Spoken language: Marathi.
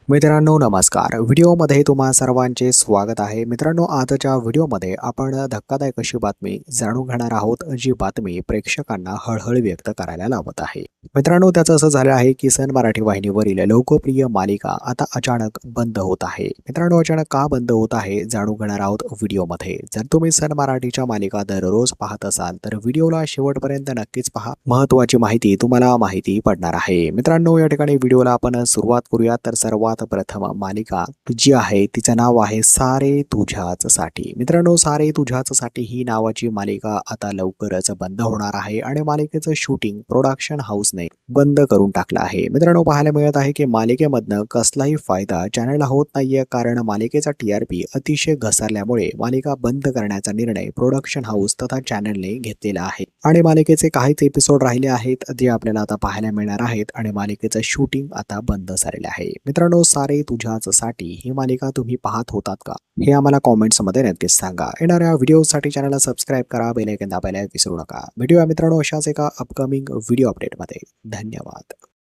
मित्रांनो नमस्कार. व्हिडिओमध्ये तुम्हा सर्वांचे स्वागत आहे. मित्रांनो आजच्या व्हिडिओमध्ये आपण धक्कादायक अशी बातमी जाणून घेणार आहोत, जी बातमी प्रेक्षकांना हळहळ व्यक्त करायला लावत आहे. मित्रांनो त्याचं असं झालं आहे की सन मराठी वाहिनीवरील लोकप्रिय मालिका आता अचानक बंद होत आहे. मित्रांनो अचानक का बंद होत आहे जाणून घेणार आहोत व्हिडिओमध्ये. जर तुम्ही सन मराठीच्या मालिका दररोज पाहत असाल तर व्हिडिओला शेवटपर्यंत नक्कीच पहा. महत्त्वाची माहिती तुम्हाला माहिती पडणार आहे. मित्रांनो या ठिकाणी व्हिडिओला आपण सुरुवात करूया. तर सर्वात प्रथम मालिका जी आहे तिचं नाव आहे सारे तुझ्याच साठी. मित्रांनो सारे तुझ्याच साठी ही नावाची मालिका आता लवकरच बंद होणार आहे आणि मालिकेचं शूटिंग प्रोडक्शन हाऊसने बंद करून टाकलं आहे. मित्रांनो पाहायला मिळत आहे की मालिकेमधनं कसलाही फायदा चॅनलला होत नाहीये, कारण मालिकेचा TRP अतिशय घसरल्यामुळे मालिका बंद करण्याचा निर्णय प्रोडक्शन हाऊस तथा चॅनलने घेतलेला आहे आणि मालिकेचे काहीच एपिसोड राहिले आहेत जे आपल्याला आता पाहायला मिळणार आहेत आणि मालिकेचं शूटिंग आता बंद झालेलं आहे. मित्रांनो सारे तुझ्याच साठी ही मालिका तुम्ही पाहत होतात का, हे आम्हाला कॉमेंट्समध्ये नक्कीच सांगा. येणाऱ्या व्हिडिओसाठी चॅनलला सबस्क्राईब करा, बेल आयकॉन दाबायला विसरू नका. भेटूया मित्रांनो अशाच एका अपकमिंग व्हिडिओ अपडेटमध्ये. धन्यवाद.